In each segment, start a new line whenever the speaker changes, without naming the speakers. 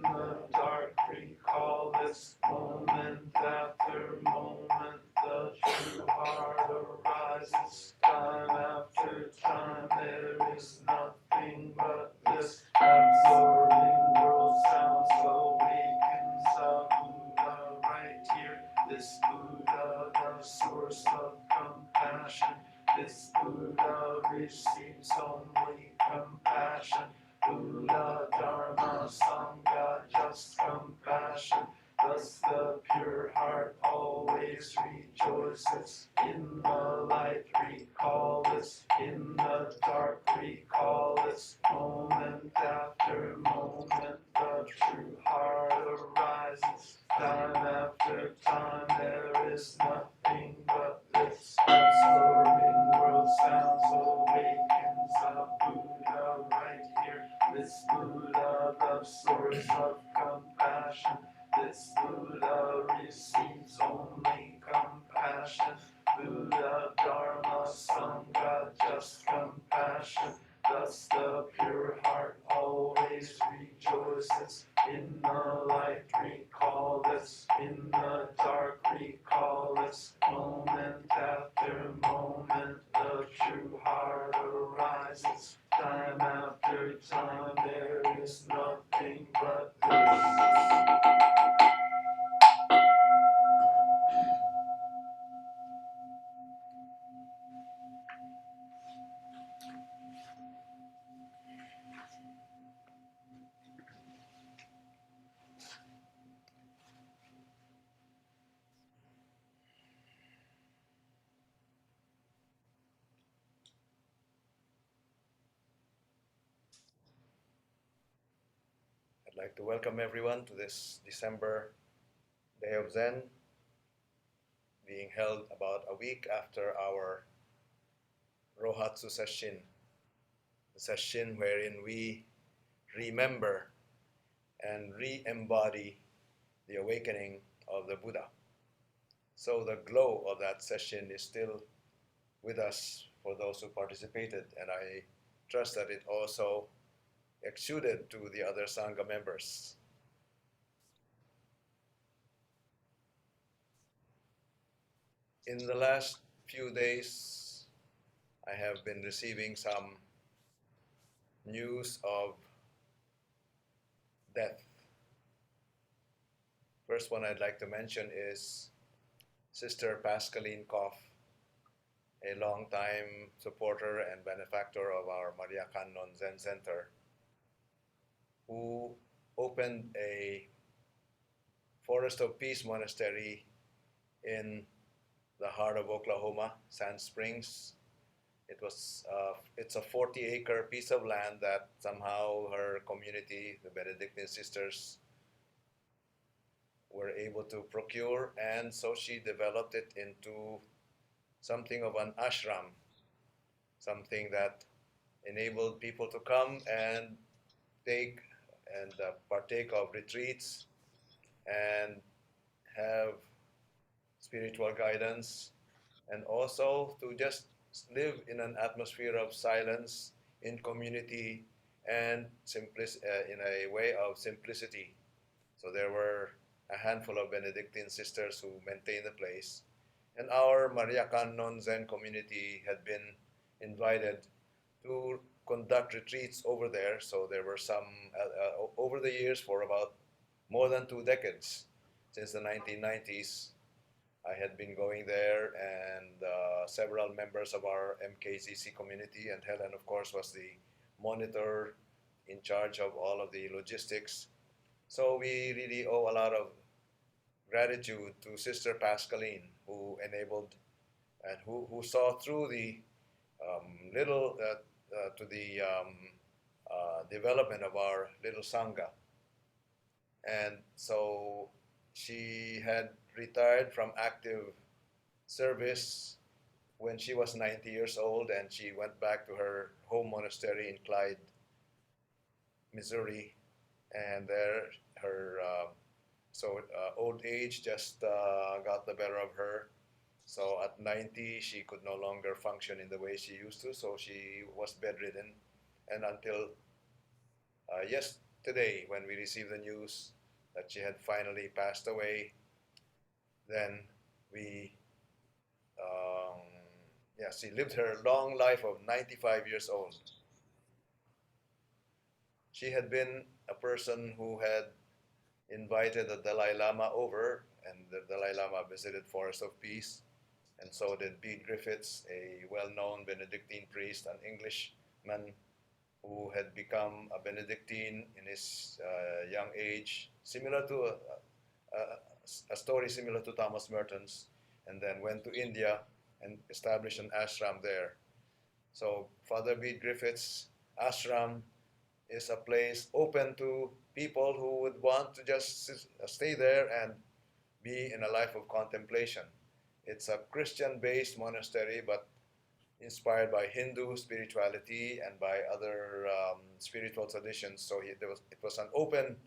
the dark recall this moment after moment. The true heart arises time after time. There is nothing but this absorbing world sounds awakens the Buddha right here. This Buddha, the source of compassion. This Buddha receives only compassion. Buddha, Dharma, Sangha, just compassion. Thus the pure heart always rejoices. In the light recall this, in the dark recall this. Moment after moment the true heart arises. Time after time there is nothing but this absorbing world sounds awakens the Buddha right here. This Buddha, the source of compassion. This Buddha receives only compassion. Buddha, Dharma, Sangha, just compassion. Thus the pure heart always rejoices. In the light recall this, in the dark recall this. Moment after moment the true heart arises. Time after time there is nothing but this.
I'd like to welcome everyone to this December Day of Zen, being held about a week after our Rohatsu Sesshin, the session wherein we remember and re-embody the awakening of the Buddha. So the glow of that session is still with us for those who participated, and I trust that it also exuded to the other Sangha members. In the last few days, I have been receiving some news of death. First one I'd like to mention is Sister Pascaline Koff, a long-time supporter and benefactor of our Maria Cannon Zen Center, who opened a Forest of Peace monastery in the heart of Oklahoma, Sand Springs. It's a 40-acre piece of land that somehow her community, the Benedictine sisters, were able to procure, and so she developed it into something of an ashram, something that enabled people to come and take and partake of retreats and have spiritual guidance, and also to just live in an atmosphere of silence, in community, and in a way of simplicity. So there were a handful of Benedictine sisters who maintained the place, and our Maria Cannon Zen community had been invited to conduct retreats over there. So there were some over the years, for about more than 2 decades, since the 1990s. I had been going there, and several members of our MKZC community, and Helen, of course, was the monitor in charge of all of the logistics. So we really owe a lot of gratitude to Sister Pascaline, who enabled and who saw through the little to the development of our little Sangha. And so she had retired from active service when she was 90 years old, and she went back to her home monastery in Clyde, Missouri, and there her old age just got the better of her. So at 90, she could no longer function in the way she used to, so she was bedridden. And until today, when we received the news that she had finally passed away, then we, um, yeah, she lived her long life of 95 years old. She had been a person who had invited the Dalai Lama over, and the Dalai Lama visited Forest of Peace, and so did Bede Griffiths, a well-known Benedictine priest, an Englishman who had become a Benedictine in his young age, similar to a story similar to Thomas Merton's, and then went to India and established an ashram there. So Father Bede Griffiths' ashram is a place open to people who would want to just stay there and be in a life of contemplation. It's a Christian-based monastery, but inspired by Hindu spirituality and by other spiritual traditions. So it was an open,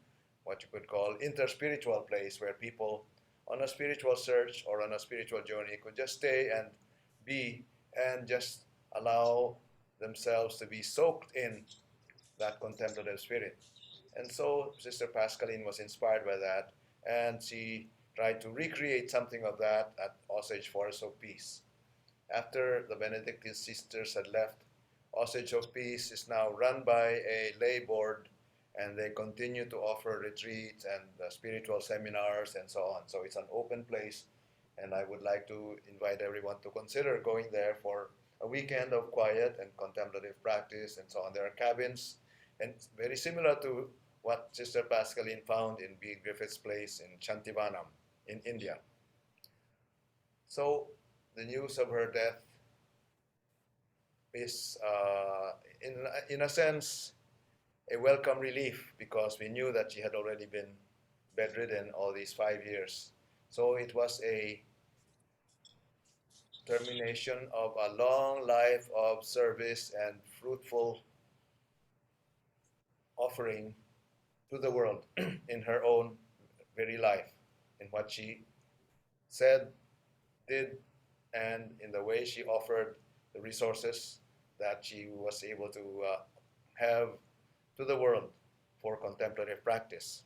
what you could call interspiritual place where people on a spiritual search or on a spiritual journey could just stay and be and just allow themselves to be soaked in that contemplative spirit. And so Sister Pascaline was inspired by that, and she tried to recreate something of that at Osage Forest of Peace. After the Benedictine sisters had left, Osage of Peace is now run by a lay board, and they continue to offer retreats and spiritual seminars and so on. So it's an open place, and I would like to invite everyone to consider going there for a weekend of quiet and contemplative practice and so on. There are cabins, and very similar to what Sister Pascaline found in Bede Griffith's place in Shantivanam in India. So the news of her death is, in a sense, a welcome relief, because we knew that she had already been bedridden all these 5 years. So it was a termination of a long life of service and fruitful offering to the world in her own very life, in what she said, did, and in the way she offered the resources that she was able to have to the world for contemplative practice.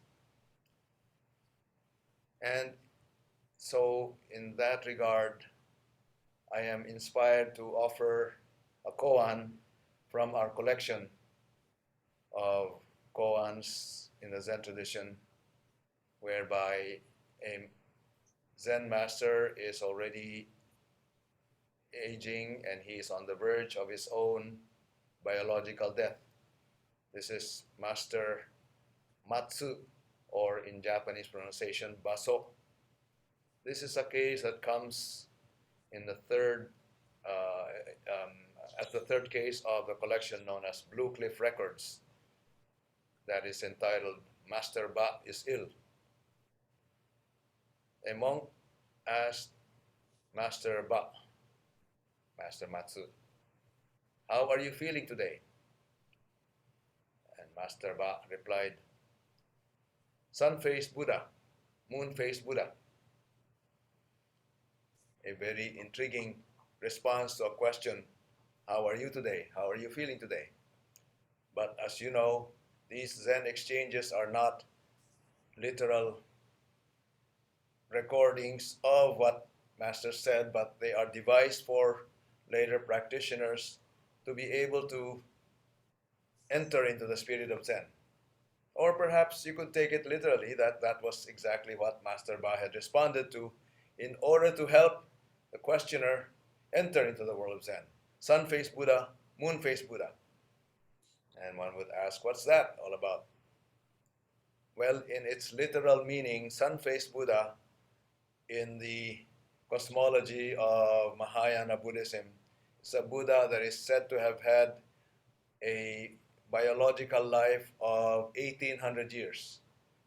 And so in that regard, I am inspired to offer a koan from our collection of koans in the Zen tradition, whereby a Zen master is already aging and he is on the verge of his own biological death. This is Master Matsu, or in Japanese pronunciation, Baso. This is a case that comes in the third, at the third case of the collection known as Blue Cliff Records, that is entitled Master Ba is Ill. A monk asked Master Ba, Master Matsu, "How are you feeling today?" And Master Ba replied, "Sun-faced Buddha, moon-faced Buddha." A very intriguing response to a question, "How are you today? How are you feeling today?" But as you know, these Zen exchanges are not literal recordings of what Master said, but they are devised for later practitioners to be able to enter into the spirit of Zen. Or perhaps you could take it literally that that was exactly what Master Ba had responded to in order to help the questioner enter into the world of Zen. Sun-faced Buddha, moon-faced Buddha. And one would ask, what's that all about? Well, in its literal meaning, sun-faced Buddha in the cosmology of Mahayana Buddhism is a Buddha that is said to have had a biological life of 1800 years.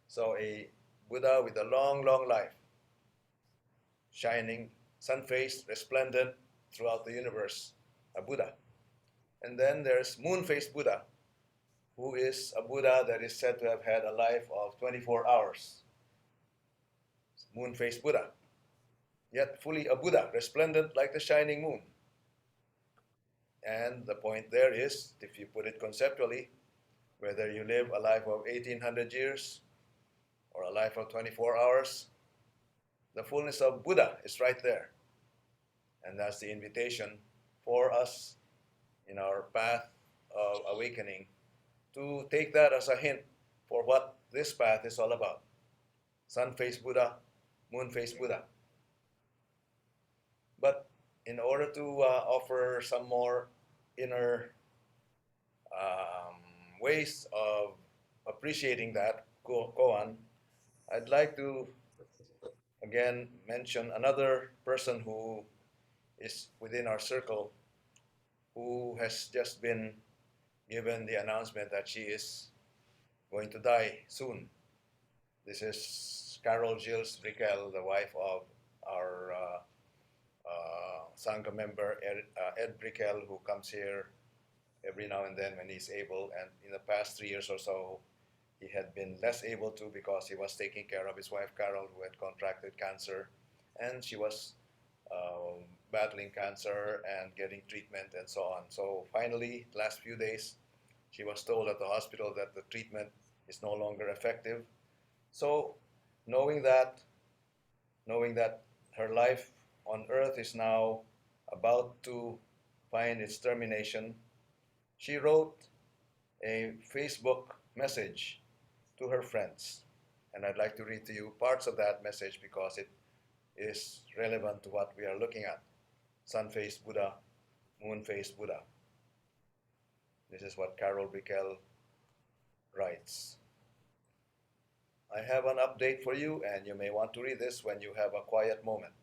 So a Buddha with a long, long life, shining, sun-faced, resplendent throughout the universe, a Buddha. And then there's moon-faced Buddha, who is a Buddha that is said to have had a life of 24 hours. Moon-faced Buddha, yet fully a Buddha, resplendent like the shining moon. And the point there is, if you put it conceptually, Whether you live a life of 1800 years or a life of 24 hours, the fullness of Buddha is right there. And that's the invitation for us in our path of awakening to take that as a hint for what this path is all about. Sun-faced Buddha, moon-faced Buddha. But in order to offer some more inner ways of appreciating that koan, I'd like to again mention another person who is within our circle who has just been given the announcement that she is going to die soon. This is Carol Gilles Brickell, the wife of our Sangha member Ed Brickell, who comes here every now and then when he's able. And in the past 3 years or so, he had been less able to because he was taking care of his wife Carol, who had contracted cancer, and she was battling cancer and getting treatment and so on. So finally, last few days, she was told at the hospital that the treatment is no longer effective. So knowing that her life on earth is now about to find its termination, she wrote a Facebook message to her friends. And I'd like to read to you parts of that message because it is relevant to what we are looking at. Sun-faced Buddha, moon-faced Buddha. This is what Carol Brickell writes. I have an update for you, and you may want to read this when you have a quiet moment.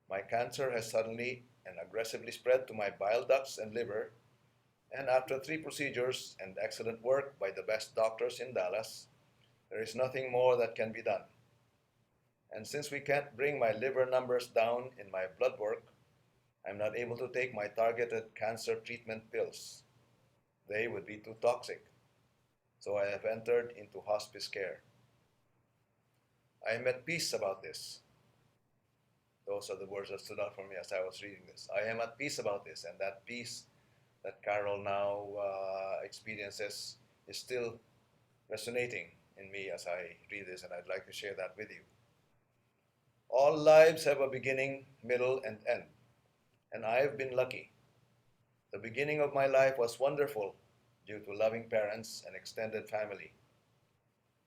My cancer has suddenly and aggressively spread to my bile ducts and liver, and after 3 procedures and excellent work by the best doctors in Dallas, there is nothing more that can be done. And since we can't bring my liver numbers down in my blood work, I'm not able to take my targeted cancer treatment pills. They would be too toxic. So I have entered into hospice care. I am at peace about this. Those are the words that stood out for me as I was reading this. I am at peace about this, and that peace that Carol now experiences is still resonating in me as I read this, and I'd like to share that with you. All lives have a beginning, middle, and end, and I've been lucky. The beginning of my life was wonderful due to loving parents and extended family.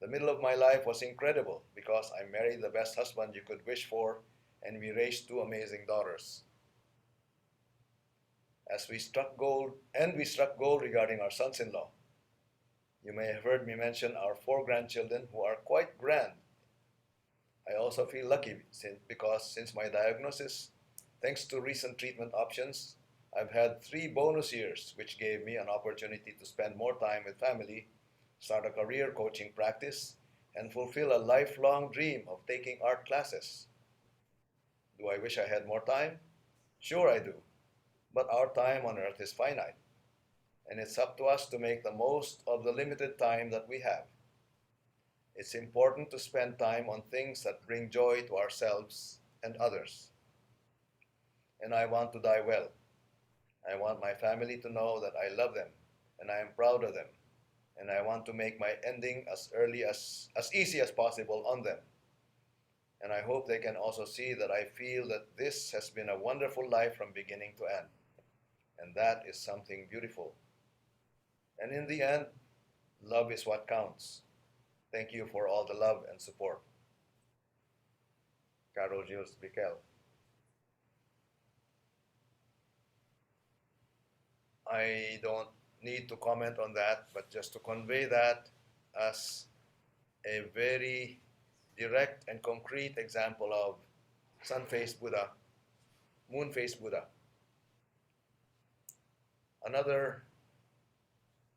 The middle of my life was incredible because I married the best husband you could wish for, and we raised 2 amazing daughters. We struck gold regarding our sons-in-law. You may have heard me mention our 4 grandchildren who are quite grand. I also feel lucky because since my diagnosis, thanks to recent treatment options, I've had 3 bonus years, which gave me an opportunity to spend more time with family, start a career coaching practice, and fulfill a lifelong dream of taking art classes. Do I wish I had more time? Sure I do. But our time on earth is finite, and it's up to us to make the most of the limited time that we have. It's important to spend time on things that bring joy to ourselves and others. And I want to die well. I want my family to know that I love them and I am proud of them. And I want to make my ending as easy as possible on them. And I hope they can also see that I feel that this has been a wonderful life from beginning to end. And that is something beautiful. And in the end, love is what counts. Thank you for all the love and support. Carol Gilles Brickell. I don't need to comment on that, but just to convey that as a very direct and concrete example of sun-faced Buddha, moon-faced Buddha. Another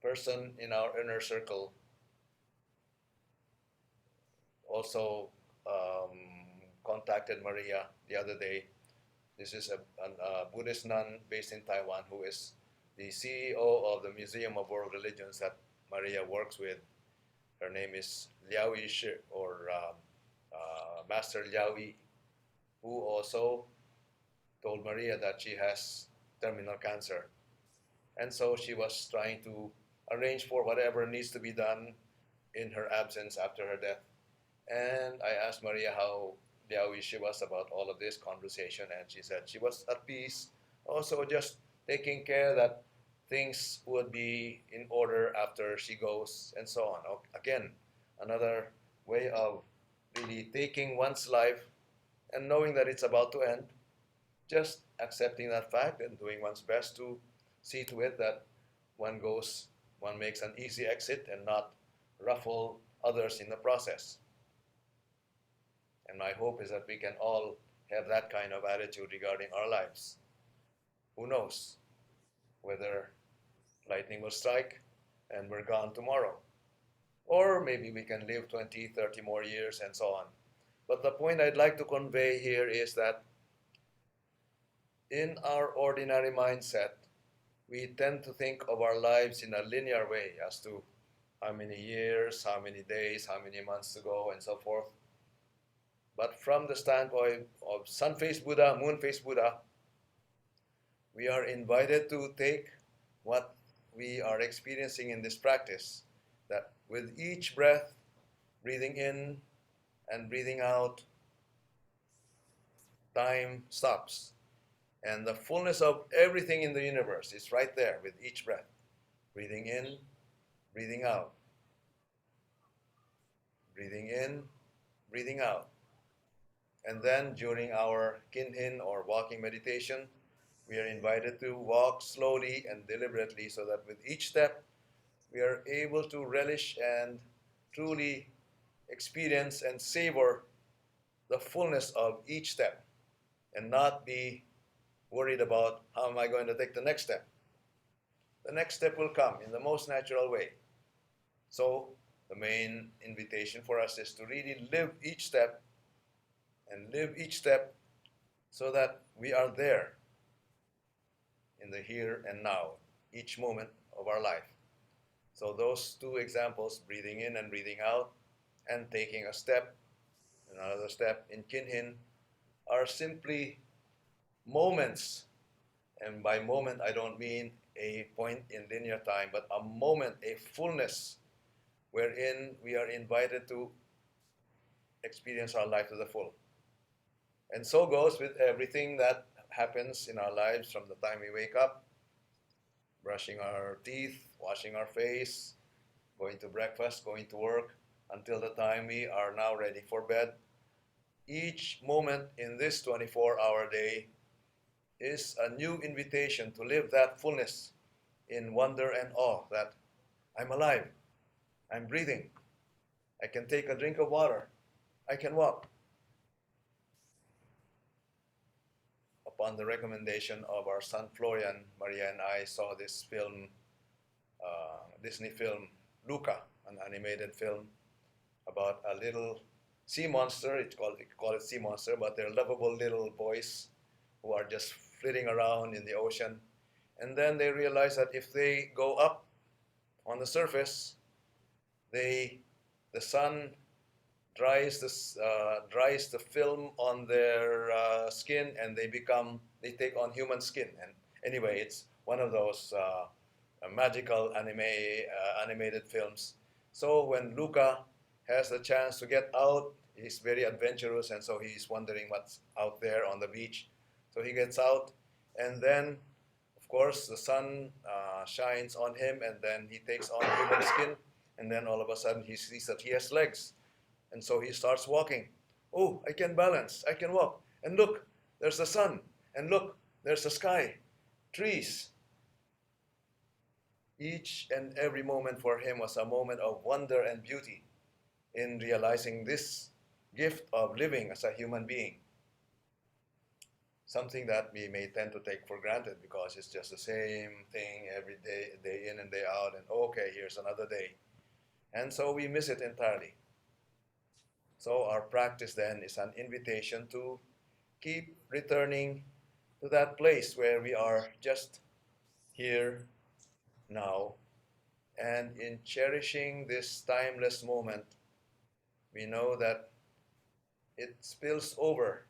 person in our inner circle also contacted Maria the other day. This is a Buddhist nun based in Taiwan who is the CEO of the Museum of World Religions that Maria works with. Her name is Liao Yishi, or Master Liao Yi, who also told Maria that she has terminal cancer. And so she was trying to arrange for whatever needs to be done in her absence after her death. And I asked Maria how she was about all of this conversation, and she said she was at peace, also just taking care that things would be in order after she goes, and so on. Again, another way of really taking one's life and knowing that it's about to end, just accepting that fact and doing one's best to see to it that one makes an easy exit and not ruffle others in the process. And my hope is that we can all have that kind of attitude regarding our lives. Who knows whether lightning will strike and we're gone tomorrow? Or maybe we can live 20, 30 more years and so on. But the point I'd like to convey here is that in our ordinary mindset, we tend to think of our lives in a linear way as to how many years, how many days, how many months to go, and so forth. But from the standpoint of sun-faced Buddha, moon-faced Buddha, we are invited to take what we are experiencing in this practice, that with each breath, breathing in and breathing out, time stops. And the fullness of everything in the universe is right there with each breath. Breathing in, breathing out. Breathing in, breathing out. And then during our kinhin or walking meditation, we are invited to walk slowly and deliberately so that with each step, we are able to relish and truly experience and savor the fullness of each step and not be worried about how am I going to take the next step. The next step will come in the most natural way. So the main invitation for us is to really live each step so that we are there in the here and now, each moment of our life. So those two examples, breathing in and breathing out, and taking a step, another step in kinhin, are simply moments. And by moment, I don't mean a point in linear time, but a moment, a fullness, wherein we are invited to experience our life to the full. And so goes with everything that happens in our lives from the time we wake up, brushing our teeth, washing our face, going to breakfast, going to work, until the time we are now ready for bed. Each moment in this 24-hour day is a new invitation to live that fullness in wonder and awe that I'm alive, I'm breathing, I can take a drink of water, I can walk. Upon the recommendation of our son Florian, Maria and I saw this film, Disney film, Luca, an animated film about a little sea monster. Call it sea monster, but they're lovable little boys who are just flitting around in the ocean. And then they realize that if they go up on the surface, the sun dries the film on their skin, and they take on human skin. And anyway, it's one of those magical animated films. So when Luca has the chance to get out, he's very adventurous, and so he's wondering what's out there on the beach. So he gets out, and then, of course, the sun shines on him, and then he takes on human skin, and then all of a sudden he sees that he has legs. And so he starts walking. Oh, I can balance, I can walk. And look, there's the sun. And look, there's the sky, trees. Each and every moment for him was a moment of wonder and beauty in realizing this gift of living as a human being. Something that we may tend to take for granted because it's just the same thing every day, day in and day out, and okay, here's another day. And so we miss it entirely. So our practice then is an invitation to keep returning to that place where we are just here, now, and in cherishing this timeless moment, we know that it spills over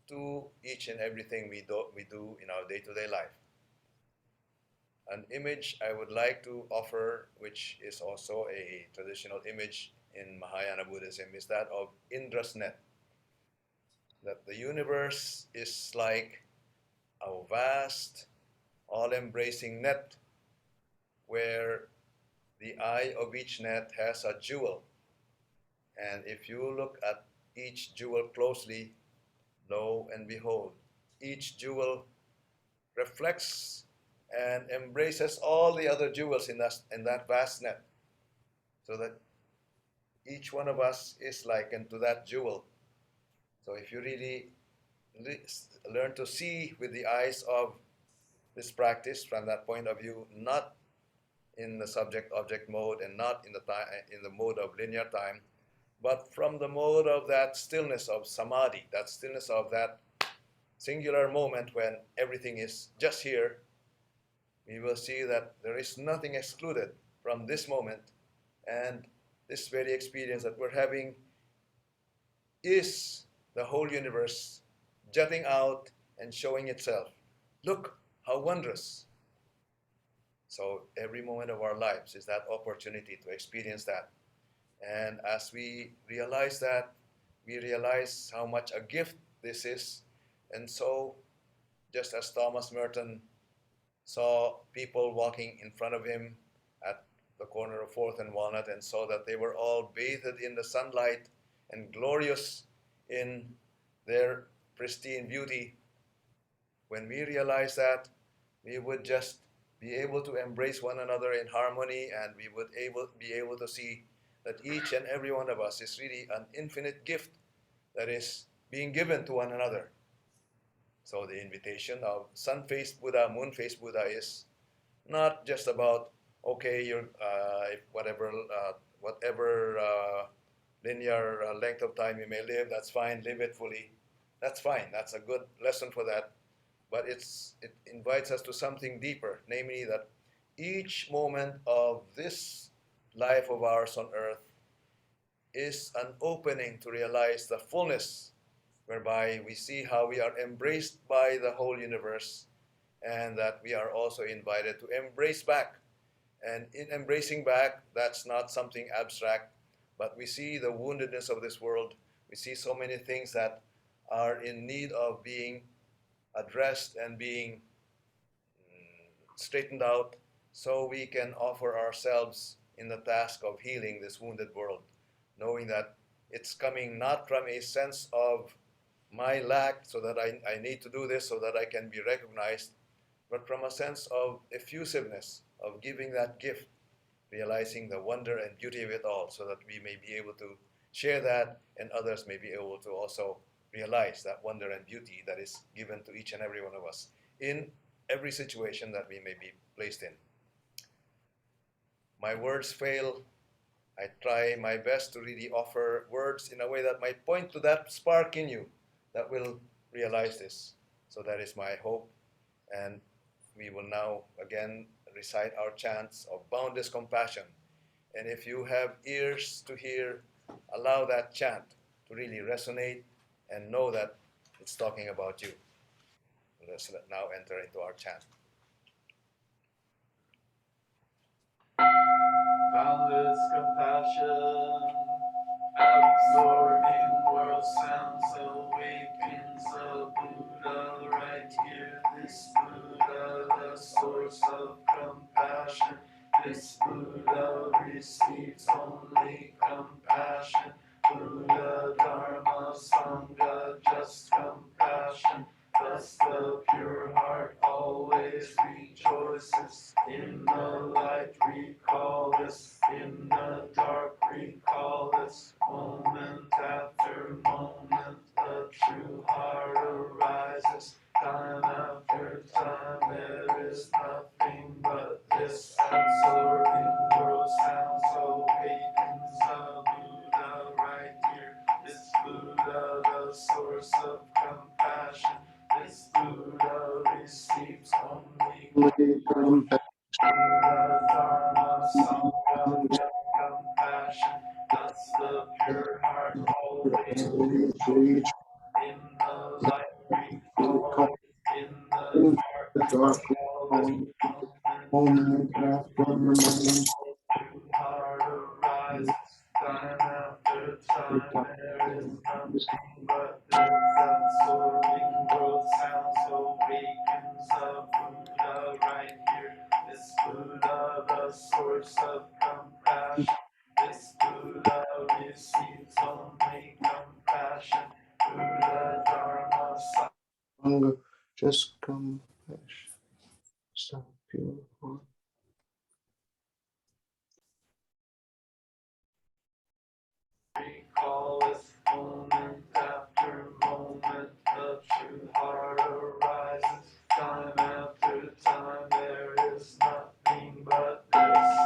to each and everything we do in our day-to-day life. an image I would like to offer, which is also a traditional image in Mahayana Buddhism, is that of Indra's net. That the universe is like a vast, all embracing net where the eye of each net has a jewel. And if you look at each jewel closely, lo and behold, each jewel reflects and embraces all the other jewels in that vast net. So that each one of us is likened to that jewel. So if you really learn to see with the eyes of this practice from that point of view, not in the subject-object mode and not in the mode of linear time, but from the mode of that stillness of samadhi, that stillness of that singular moment when everything is just here, we will see that there is nothing excluded from this moment, and this very experience that we're having is the whole universe jutting out and showing itself. Look how wondrous. So every moment of our lives is that opportunity to experience that. And as we realize that, we realize how much a gift this is. And so, just as Thomas Merton saw people walking in front of him at the corner of 4th and Walnut and saw that they were all bathed in the sunlight and glorious in their pristine beauty, when we realize that, we would just be able to embrace one another in harmony, and we would be able to see that each and every one of us is really an infinite gift that is being given to one another. So the invitation of sun-faced Buddha, moon-faced Buddha is not just about, okay, you're whatever linear length of time you may live, that's fine, live it fully. That's fine. That's a good lesson for that. But it invites us to something deeper, namely that each moment of this life of ours on earth is an opening to realize the fullness, whereby we see how we are embraced by the whole universe, and that we are also invited to embrace back. And in embracing back, that's not something abstract, but we see the woundedness of this world. We see so many things that are in need of being addressed and being straightened out, so we can offer ourselves in the task of healing this wounded world, knowing that it's coming not from a sense of my lack, so that I need to do this so that I can be recognized, but from a sense of effusiveness, of giving that gift, realizing the wonder and beauty of it all, so that we may be able to share that, and others may be able to also realize that wonder and beauty that is given to each and every one of us in every situation that we may be placed in. My words fail. I try my best to really offer words in a way that might point to that spark in you that will realize this. So that is my hope. And we will now again recite our chants of boundless compassion. And if you have ears to hear, allow that chant to really resonate and know that it's talking about you. Let's now enter into our chant.
Boundless compassion, absorbing world sounds, awakens a Buddha right here. This Buddha, the source of compassion. This Buddha receives only compassion. Buddha, Dharma, Sangha, just compassion. Thus the pure heart always rejoices. In the light recall this, in the dark recall this. Moment after moment the true heart arises. Time after time there is nothing but this. Absorbing world sounds awakens a Buddha right here. This Buddha, the source of compassion. This Buddha receives only compassion. Buddha, Dharma, Sangha, get compassion. Thus the pure heart always reaches. In the light recall, in the dark recall, this moment
moment after moment,
heart arises, time after
every
time,
time
there is
this
nothing but this absorbing world sound so awakens a Buddha right here. This Buddha, the source of compassion. This Buddha receives only compassion. Buddha, Dharma,
hunger, just compassion, stop pure heart.
recalleth moment after moment, the true heart arises. Time after time, there is nothing but this.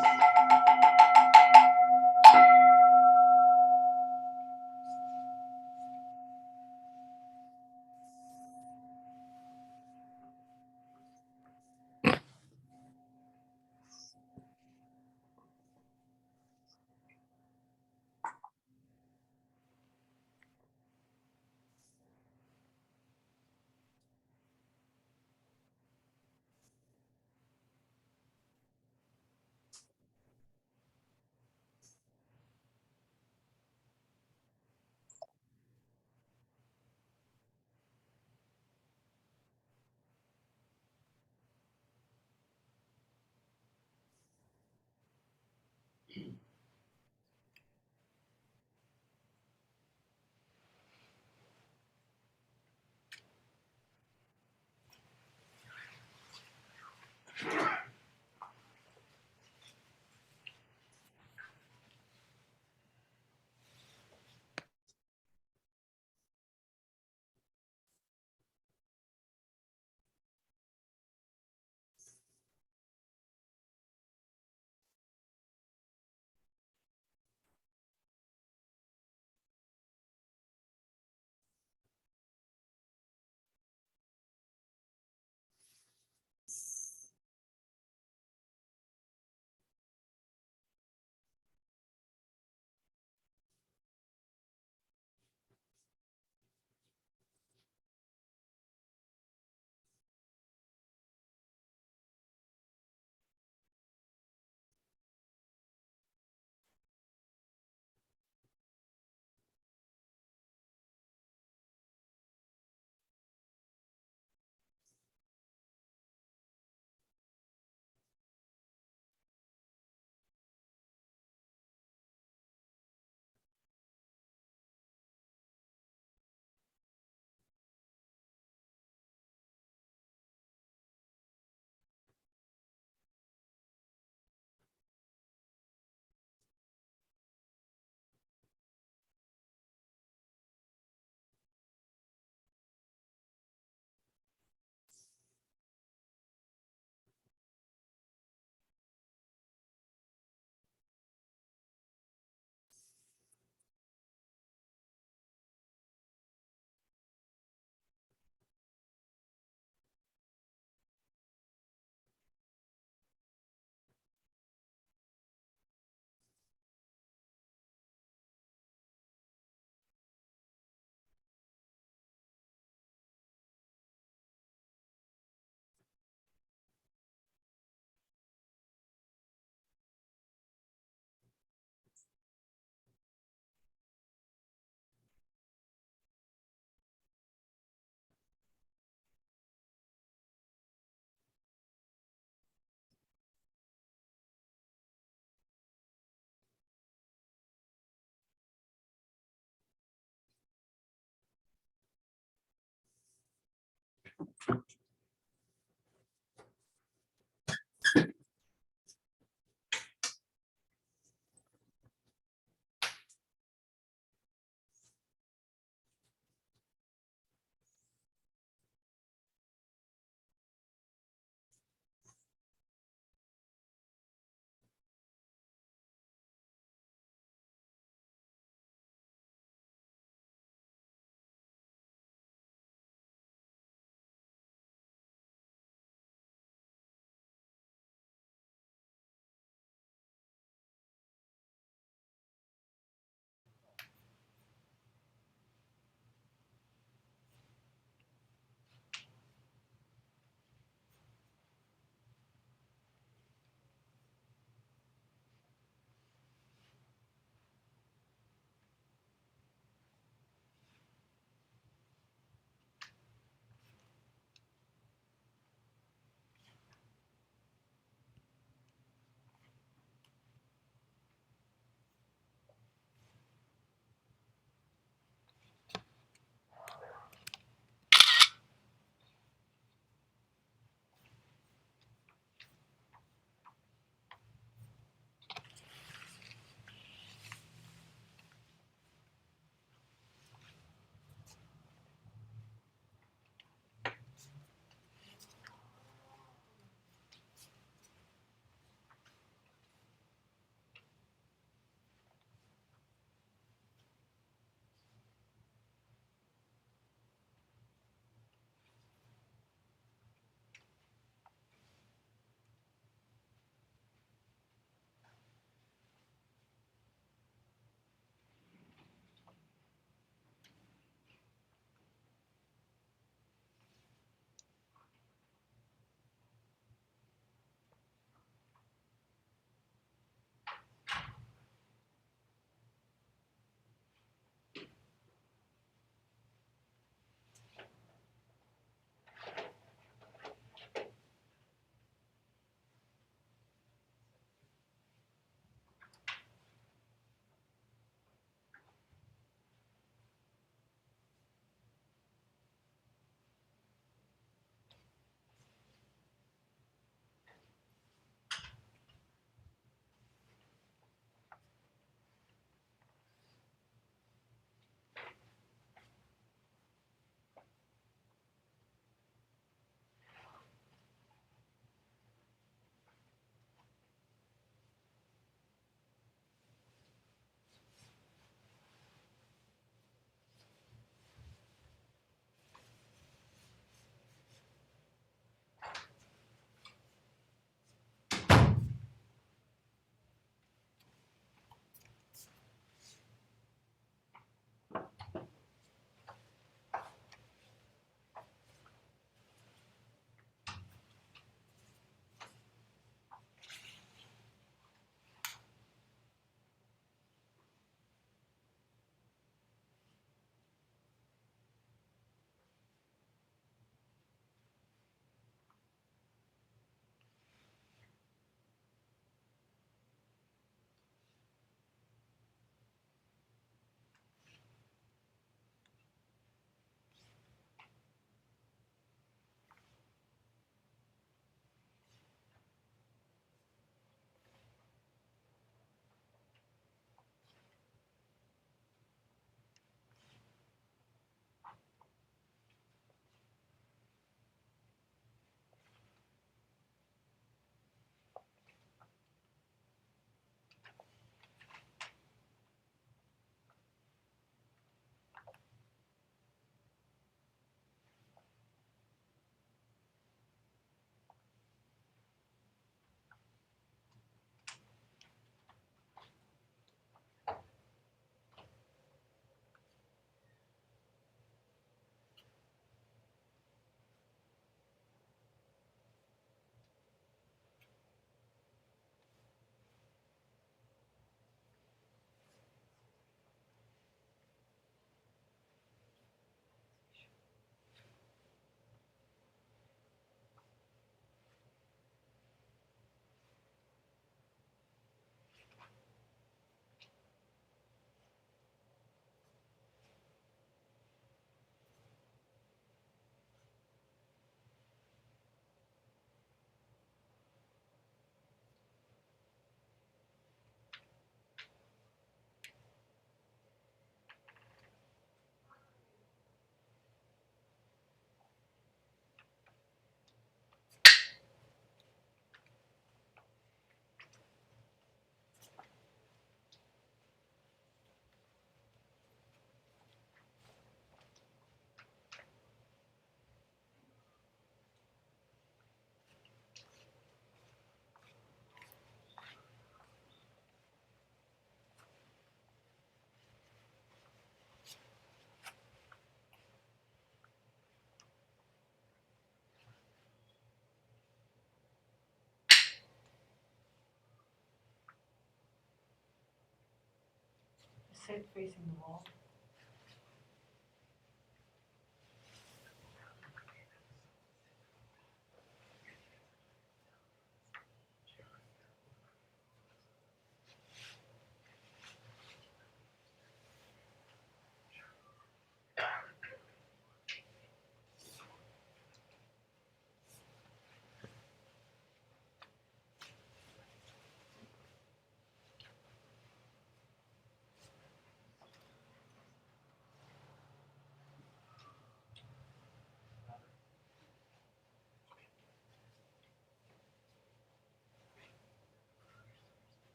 sit facing the wall.